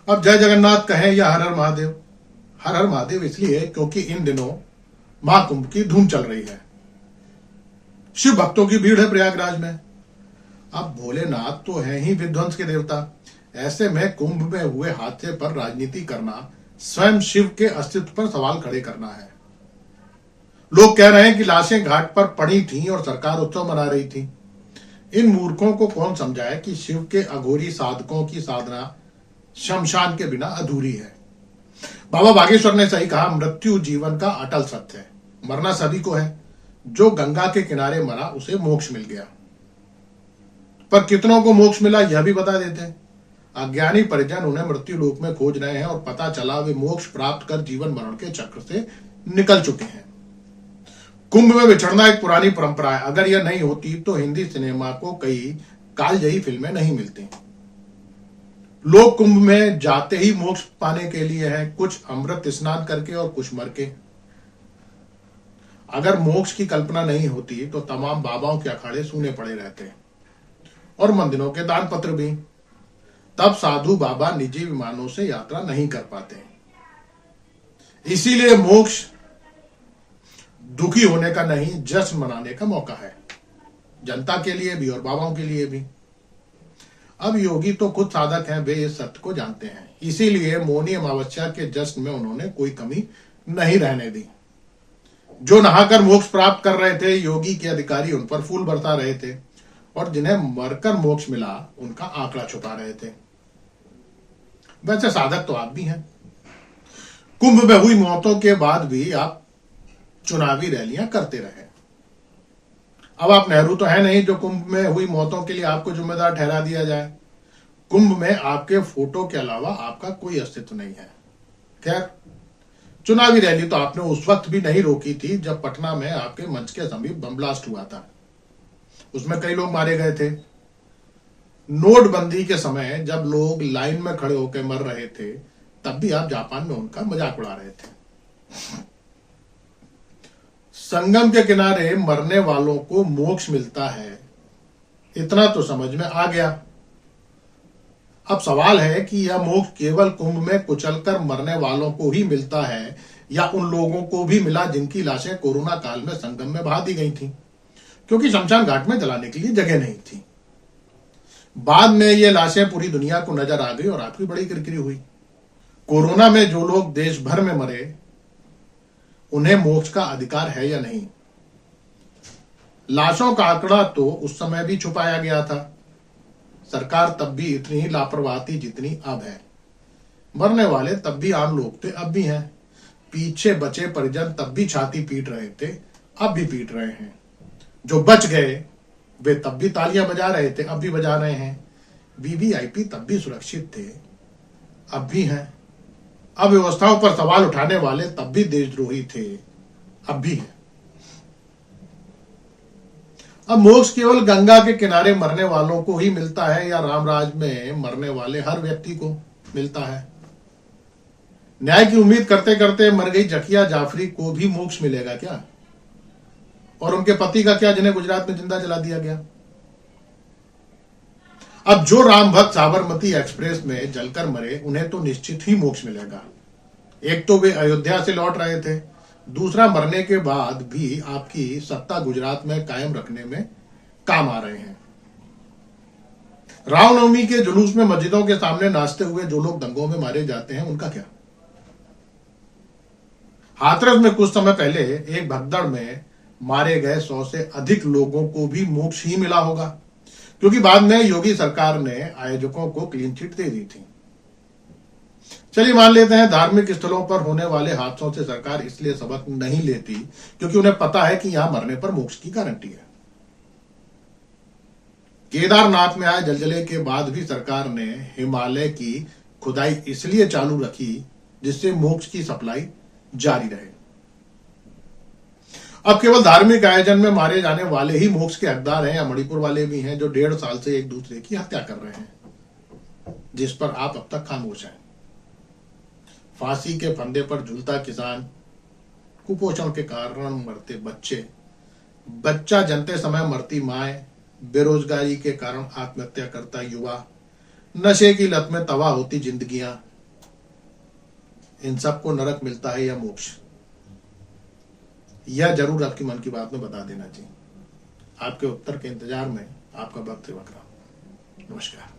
अब जय जगन्नाथ कहें या हर हर महादेव, हर हर महादेव इसलिए क्योंकि इन दिनों महाकुंभ की धूम चल रही है। शिव भक्तों की भीड़ है प्रयागराज में। अब भोलेनाथ तो है ही विध्वंस के देवता, ऐसे में कुंभ में हुए हादसे पर राजनीति करना स्वयं शिव के अस्तित्व पर सवाल खड़े करना है। लोग कह रहे हैं कि लाशें घाट पर पड़ी थीं और सरकार उत्सव मना रही थी। इन मूर्खों को कौन समझाए कि शिव के अघोरी साधकों की साधना शमशान के बिना अधूरी है। बाबा बागेश्वर ने सही कहा, मृत्यु जीवन का अटल सत्य है। मरना सभी को है। जो गंगा के किनारे मरा उसे मोक्ष मिल गया, पर कितनों को मोक्ष मिला यह भी बता देते हैं। अज्ञानी परिजन उन्हें मृत्यु लोक में खोज रहे हैं और पता चला वे मोक्ष प्राप्त कर जीवन मरण के चक्र से निकल चुके हैं। कुंभ में बिछड़ना एक पुरानी परंपरा है। अगर यह नहीं होती तो हिंदी सिनेमा को कई कालजयी फिल्में नहीं मिलती। लोग कुंभ में जाते ही मोक्ष पाने के लिए हैं, कुछ अमृत स्नान करके और कुछ मर के। अगर मोक्ष की कल्पना नहीं होती तो तमाम बाबाओं के अखाड़े सूने पड़े रहते और मंदिरों के दान पत्र भी। तब साधु बाबा निजी विमानों से यात्रा नहीं कर पाते। इसीलिए मोक्ष दुखी होने का नहीं, जश्न मनाने का मौका है, जनता के लिए भी और बाबाओं के लिए भी। अब योगी तो खुद साधक हैं, वे इस सत्य को जानते हैं। इसीलिए मौनी अमावस्या के जश्न में उन्होंने कोई कमी नहीं रहने दी। जो नहाकर मोक्ष प्राप्त कर रहे थे, योगी के अधिकारी उन पर फूल बरसा रहे थे, और जिन्हें मरकर मोक्ष मिला उनका आंकड़ा छुपा रहे थे। वैसे साधक तो आप भी हैं। कुंभ में हुई मौतों के बाद भी आप चुनावी रैलियां करते रहे। अब आप नेहरू तो है नहीं जो कुंभ में हुई मौतों के लिए आपको जिम्मेदार ठहरा दिया जाए। कुंभ में आपके फोटो के अलावा आपका कोई अस्तित्व नहीं है। खैर, चुनावी रैली तो आपने उस वक्त भी नहीं रोकी थी जब पटना में आपके मंच के समीप बम ब्लास्ट हुआ था। उसमें कई लोग मारे गए थे। नोटबंदी के समय जब लोग लाइन में खड़े होकर मर रहे थे, तब भी आप जापान में उनका मजाक उड़ा रहे थे। संगम के किनारे मरने वालों को मोक्ष मिलता है, इतना तो समझ में आ गया। अब सवाल है कि यह मोक्ष केवल कुंभ में कुचलकर मरने वालों को ही मिलता है या उन लोगों को भी मिला जिनकी लाशें कोरोना काल में संगम में बहा दी गई थी, क्योंकि शमशान घाट में जलाने के लिए जगह नहीं थी। बाद में ये लाशें पूरी दुनिया को नजर आ गई और आपकी बड़ी किरकिरी हुई। कोरोना में जो लोग देश भर में मरे, उन्हें मोक्ष का अधिकार है या नहीं? लाशों का आंकड़ा तो उस समय भी छुपाया गया था। सरकार तब भी इतनी ही लापरवाह थी जितनी अब है। मरने वाले तब भी आम लोग थे, अब भी हैं। पीछे बचे परिजन तब भी छाती पीट रहे थे, अब भी पीट रहे हैं। जो बच गए वे तब भी तालियां बजा रहे थे, अब भी बजा रहे हैं। वीवीआईपी तब भी सुरक्षित थे, अब भी हैं। अव्यवस्थाओं पर सवाल उठाने वाले तब भी देशद्रोही थे, अब भी हैं। अब मोक्ष केवल गंगा के किनारे मरने वालों को ही मिलता है या रामराज में मरने वाले हर व्यक्ति को मिलता है? न्याय की उम्मीद करते करते मर गई जकिया जाफरी को भी मोक्ष मिलेगा क्या? और उनके पति का क्या, जिन्हें गुजरात में जिंदा जला दिया गया? अब जो राम भक्त साबरमती एक्सप्रेस में जलकर मरे, उन्हें तो निश्चित ही मोक्ष मिलेगा। एक तो वे अयोध्या से लौट रहे थे, दूसरा मरने के बाद भी आपकी सत्ता गुजरात में कायम रखने में काम आ रहे हैं। रामनवमी के जुलूस में मस्जिदों के सामने नाचते हुए जो लोग दंगों में मारे जाते हैं, उनका क्या? हाथरस में कुछ समय पहले एक भगदड़ में मारे गए 100 से अधिक लोगों को भी मोक्ष ही मिला होगा, क्योंकि बाद में योगी सरकार ने आयोजकों को क्लीन चिट दे दी थी। चलिए मान लेते हैं धार्मिक स्थलों पर होने वाले हादसों से सरकार इसलिए सबक नहीं लेती क्योंकि उन्हें पता है कि यहां मरने पर मोक्ष की गारंटी है। केदारनाथ में आए जलजले के बाद भी सरकार ने हिमालय की खुदाई इसलिए चालू रखी जिससे मोक्ष की सप्लाई जारी रहे। अब केवल धार्मिक आयोजन में मारे जाने वाले ही मोक्ष के हकदार हैं या मणिपुर वाले भी हैं जो 1.5 साल से एक दूसरे की हत्या कर रहे हैं, जिस पर आप अब तक खामोश हैं? फांसी के फंदे पर झूलता किसान, कुपोषण के कारण मरते बच्चे, बच्चा जनते समय मरती माए, बेरोजगारी के कारण आत्महत्या करता युवा, नशे की लत में तबाह होती जिंदगियां, इन सबको नरक मिलता है या मोक्ष? यह जरूर आपकी मन की बात में बता देना चाहिए। आपके उत्तर के इंतजार में आपका भक्त वक्रा। नमस्कार।